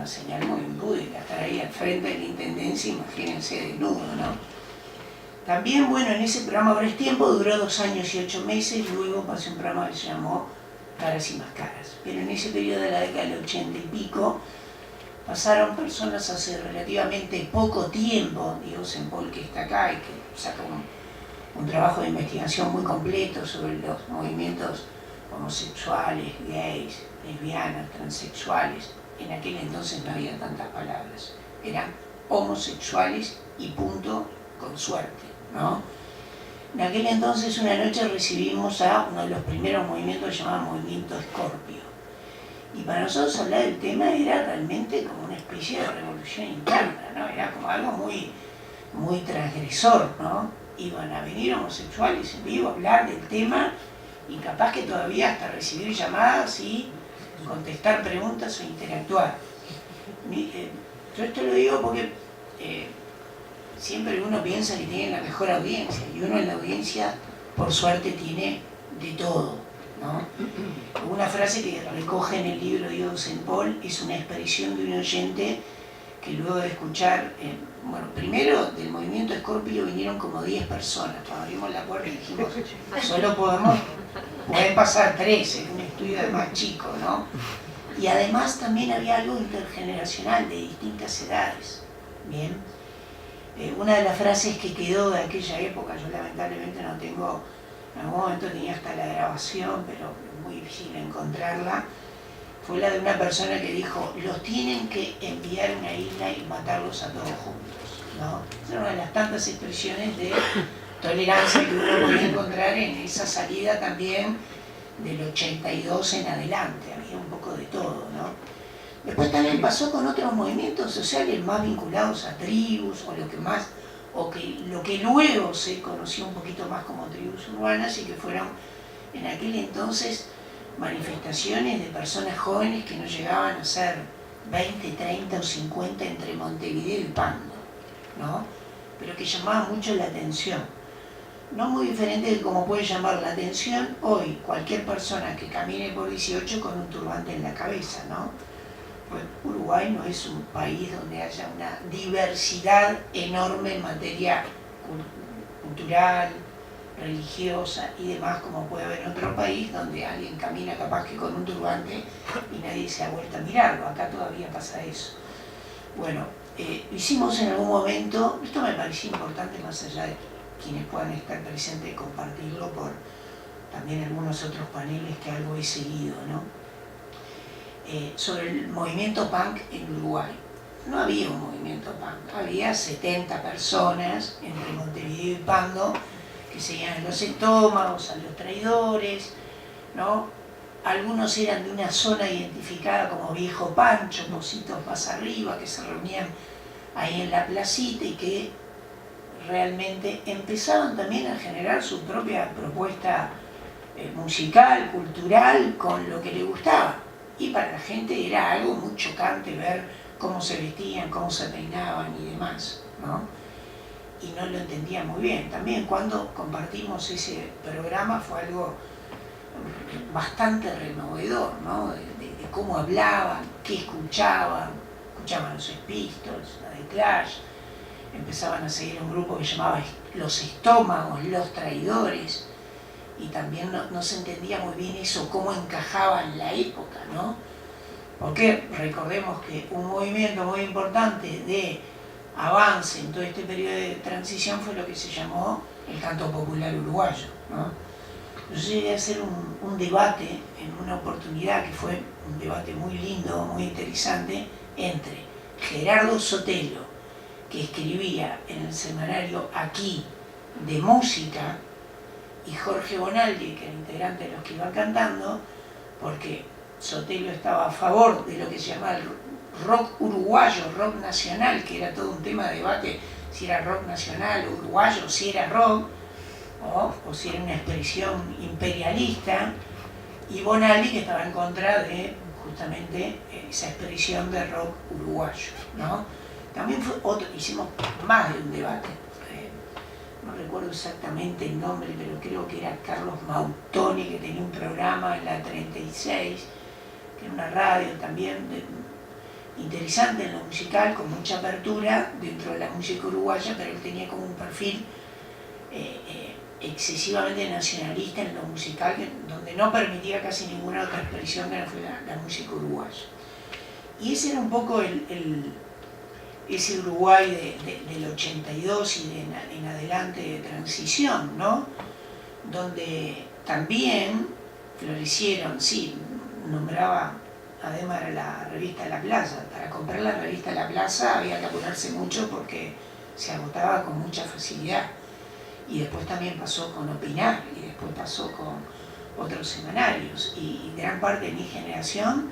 una señal muy impúdica, estar ahí al frente de la intendencia, imagínense desnudo, ¿no? También, bueno, en ese programa Ahora es Tiempo duró 2 años y 8 meses, luego pasé un programa que se llamó Caras y Más Caras. Pero en ese periodo de la década del 80 y pico, pasaron personas hace relativamente poco tiempo, Diego Sempol, que está acá y que saca un trabajo de investigación muy completo sobre los movimientos homosexuales, gays, lesbianas, transexuales. En aquel entonces no había tantas palabras, eran homosexuales y punto, con suerte, ¿no? En aquel entonces, una noche recibimos a uno de los primeros movimientos que se llamaba Movimiento Escorpio. Y para nosotros hablar del tema era realmente como una especie de revolución interna, ¿no? Era como algo muy, muy transgresor, ¿no? Iban a venir homosexuales en vivo a hablar del tema y capaz que todavía hasta recibir llamadas y contestar preguntas o interactuar. Yo esto lo digo porque siempre uno piensa que tiene la mejor audiencia y uno en la audiencia, por suerte, tiene de todo, ¿no? Una frase que recoge en el libro de Diego Sempol es una expresión de un oyente que luego de escuchar, bueno, primero del movimiento Escorpio vinieron como 10 personas, cuando abrimos la puerta y dijimos, solo pueden pasar 13, es un estudio de más chico, ¿no? Y además también había algo intergeneracional de distintas edades, ¿bien? Una de las frases que quedó de aquella época, yo lamentablemente no tengo, en algún momento tenía hasta la grabación, pero es muy difícil encontrarla, fue la de una persona que dijo, los tienen que enviar a una isla y matarlos a todos juntos, ¿no? Esa era una de las tantas expresiones de tolerancia que uno podía encontrar en esa salida también del 82 en adelante, había un poco de todo, ¿no? Después también pasó con otros movimientos sociales más vinculados a tribus, o lo que luego se conoció un poquito más como tribus urbanas y que fueron en aquel entonces manifestaciones de personas jóvenes que no llegaban a ser 20, 30 o 50 entre Montevideo y Pando, ¿no? Pero que llamaban mucho la atención. No muy diferente de cómo puede llamar la atención hoy cualquier persona que camine por 18 con un turbante en la cabeza, ¿no? Pues Uruguay no es un país donde haya una diversidad enorme en materia cultural, religiosa y demás, como puede haber en otro país donde alguien camina capaz que con un turbante y nadie se ha vuelto a mirarlo. Acá todavía pasa eso. Bueno, hicimos en algún momento, esto me pareció importante más allá de quienes puedan estar presentes, compartirlo por también algunos otros paneles que algo he seguido, ¿no? Sobre el movimiento punk en Uruguay. No había un movimiento punk, había 70 personas entre Montevideo y Pando que seguían a los estómagos, a los traidores, ¿no? Algunos eran de una zona identificada como Viejo Pancho, Pocitos más arriba, que se reunían ahí en la placita y que realmente empezaban también a generar su propia propuesta musical, cultural, con lo que le gustaba. Y para la gente era algo muy chocante ver cómo se vestían, cómo se peinaban y demás, ¿no? Y no lo entendía muy bien. También cuando compartimos ese programa fue algo bastante removedor, ¿no? De cómo hablaban, qué escuchaban los Sex Pistols, la de Clash, empezaban a seguir un grupo que llamaba Los Estómagos, Los Traidores, y también no se entendía muy bien eso, cómo encajaba en la época, ¿no? Porque recordemos que un movimiento muy importante de avance en todo este periodo de transición fue lo que se llamó el canto popular uruguayo, ¿no? Yo llegué a hacer un debate en una oportunidad que fue un debate muy lindo, muy interesante, entre Gerardo Sotelo, que escribía en el semanario Aquí de música, y Jorge Bonaldi, que era integrante de los que iban cantando, porque Sotelo estaba a favor de lo que se llamaba el rock uruguayo, rock nacional, que era todo un tema de debate si era rock nacional o uruguayo, si era rock, o si era una expresión imperialista, y Bonaldi, que estaba en contra de justamente esa expresión de rock uruguayo, ¿no? También hicimos más de un debate. No recuerdo exactamente el nombre, pero creo que era Carlos Mautoni, que tenía un programa en la 36, que era una radio también interesante en lo musical, con mucha apertura dentro de la música uruguaya, pero él tenía como un perfil excesivamente nacionalista en lo musical, donde no permitía casi ninguna otra expresión que no fuera la música uruguaya. Y ese era un poco ese Uruguay del 82 y en adelante de transición, ¿no? Donde también florecieron, sí, nombraba además la revista La Plaza. Para comprar la revista La Plaza había que apurarse mucho porque se agotaba con mucha facilidad. Y después también pasó con Opinar, y después pasó con otros semanarios. Y gran parte de mi generación,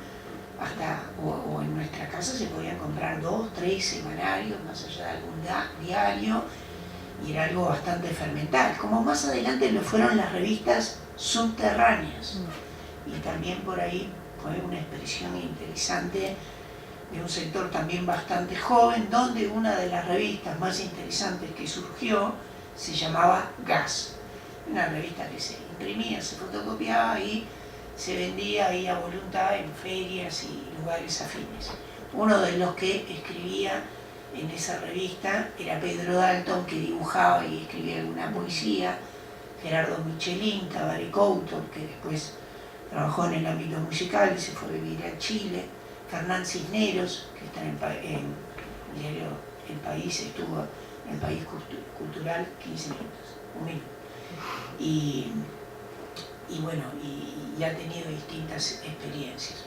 o en nuestra casa, se podían comprar 2, 3 semanarios, más allá de algún diario, y era algo bastante fermental. Como más adelante lo fueron las revistas subterráneas. Y también por ahí fue una expresión interesante de un sector también bastante joven, donde una de las revistas más interesantes que surgió se llamaba Gas, una revista que se imprimía, se fotocopiaba y se vendía ahí a voluntad en ferias y lugares afines. Uno de los que escribía en esa revista era Pedro Dalton, que dibujaba y escribía alguna poesía, Gerardo Michelin, Tabaré Couto, que después trabajó en el ámbito musical y se fue a vivir a Chile, Fernán Cisneros, que está en el diario El País, estuvo en el País Cultural 15 minutos, un minuto. Y bueno, y ha tenido distintas experiencias.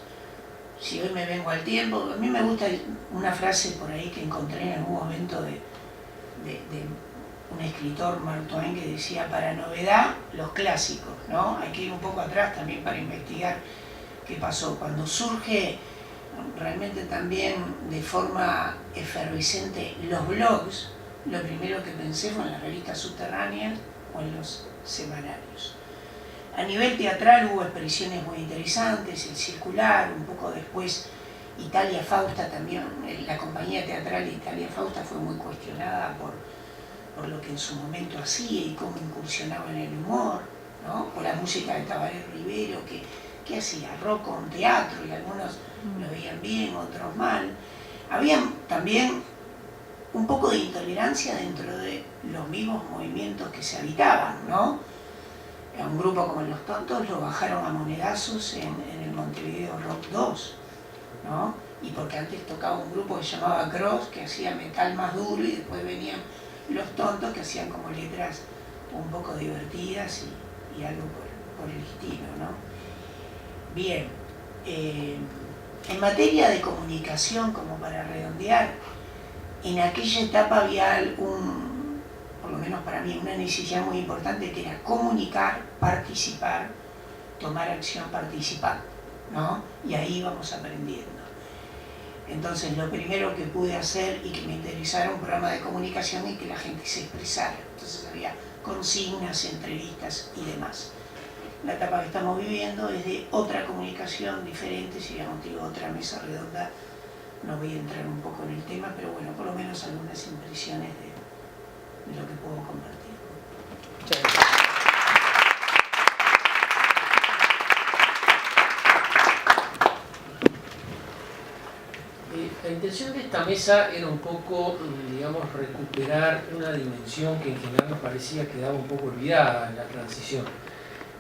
Si hoy me vengo al tiempo, a mí me gusta una frase por ahí que encontré en algún momento de un escritor, Mark Twain, que decía: para novedad, los clásicos, ¿no? Hay que ir un poco atrás también para investigar qué pasó. Cuando surge realmente también de forma efervescente los blogs, lo primero que pensé fue en las revistas subterráneas o en los semanarios. A nivel teatral hubo expresiones muy interesantes, El Circular, un poco después Italia Fausta también, la compañía teatral Italia Fausta fue muy cuestionada por lo que en su momento hacía y cómo incursionaba en el humor, ¿no? O la música de Tabaré Rivero, que hacía rock con teatro, y algunos lo veían bien, otros mal. Había también un poco de intolerancia dentro de los mismos movimientos que se habitaban, ¿no? A un grupo como Los Tontos lo bajaron a monedazos en el Montevideo Rock 2, ¿no? Y porque antes tocaba un grupo que se llamaba Cross, que hacía metal más duro, y después venían Los Tontos, que hacían como letras un poco divertidas y algo por el estilo, ¿no? Bien, en materia de comunicación, como para redondear, en aquella etapa había por lo menos para mí, una necesidad muy importante, que era comunicar, participar, tomar acción participando, ¿no? Y ahí íbamos aprendiendo. Entonces, lo primero que pude hacer y que me interesara un programa de comunicación y que la gente se expresara. Entonces había consignas, entrevistas y demás. La etapa que estamos viviendo es de otra comunicación diferente, si digamos, digo, otra mesa redonda. No voy a entrar un poco en el tema, pero bueno, por lo menos algunas impresiones de lo que puedo compartir. Muchas gracias. La intención de esta mesa era un poco, digamos, recuperar una dimensión que en general nos parecía que quedaba un poco olvidada en la transición.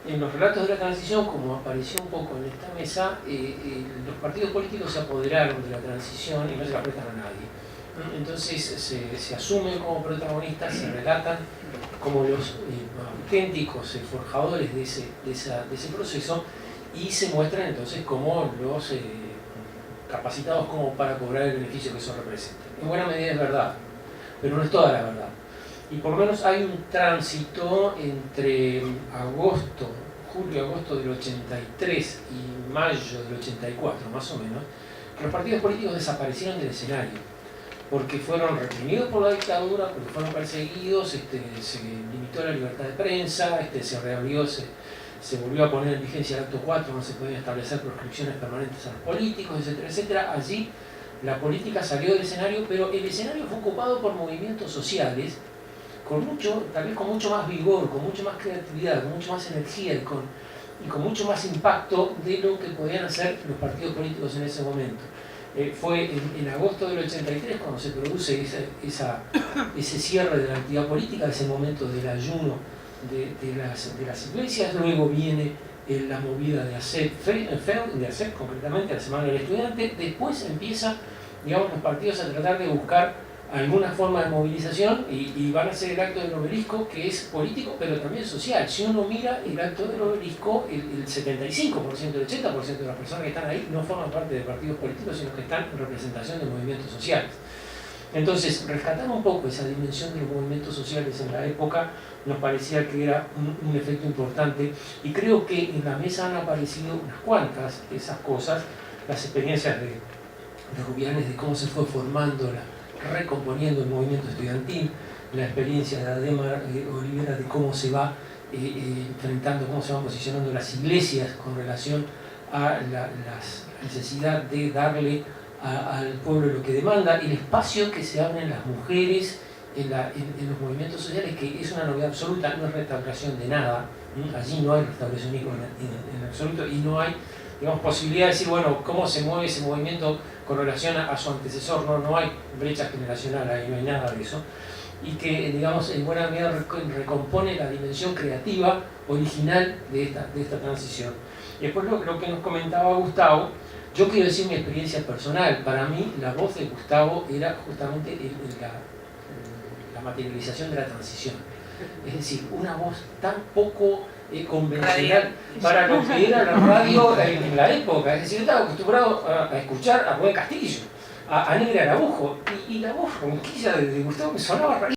En los relatos de la transición, como apareció un poco en esta mesa, los partidos políticos se apoderaron de la transición y no se la prestan a nadie. Entonces se asumen como protagonistas, se relatan como los auténticos forjadores de ese proceso, y se muestran entonces como los capacitados como para cobrar el beneficio que eso representa. En buena medida es verdad, pero no es toda la verdad. Y por lo menos hay un tránsito entre julio-agosto del 83 y mayo del 84, más o menos, que los partidos políticos desaparecieron del escenario, porque fueron reprimidos por la dictadura, porque fueron perseguidos, se limitó la libertad de prensa, se reabrió, se volvió a poner en vigencia el acto 4, donde se podían establecer proscripciones permanentes a los políticos, etcétera, etcétera. Allí la política salió del escenario, pero el escenario fue ocupado por movimientos sociales tal vez con mucho más vigor, con mucho más creatividad, con mucho más energía y con mucho más impacto de lo que podían hacer los partidos políticos en ese momento. fue en agosto del 83 cuando se produce ese cierre de la actividad política, ese momento del ayuno de las iglesias. Luego viene la movida de ASEP, concretamente la Semana del Estudiante. Después empieza, digamos, los partidos a tratar de buscar alguna forma de movilización y van a hacer el acto del obelisco, que es político pero también social. Si uno mira el acto del obelisco, el 75%, el 80% de las personas que están ahí no forman parte de partidos políticos, sino que están en representación de movimientos sociales. Entonces, rescatar un poco esa dimensión de los movimientos sociales en la época nos parecía que era un efecto importante, y creo que en la mesa han aparecido unas cuantas de esas cosas, las experiencias de Rubianes de cómo se fue formando, recomponiendo el movimiento estudiantil, la experiencia de Ademar Olivera de cómo se va enfrentando, cómo se van posicionando las iglesias con relación a la necesidad de darle al pueblo lo que demanda, el espacio que se abren las mujeres en los movimientos sociales, que es una novedad absoluta, no es restauración de nada, allí no hay restauracionismo en absoluto, y no hay, digamos, posibilidad de decir, bueno, cómo se mueve ese movimiento con relación a su antecesor. No hay brecha generacional ahí, no hay nada de eso, y que, digamos, en buena medida recompone la dimensión creativa original de esta transición. Y después lo que nos comentaba Gustavo, yo quiero decir mi experiencia personal. Para mí la voz de Gustavo era justamente la materialización de la transición, es decir, una voz tan poco convencional para lo que era la radio en la época. Es decir, yo estaba acostumbrado a escuchar a Rubén Castillo, a Negra Araujo, y la voz ronquilla de Gustavo me sonaba rarísima.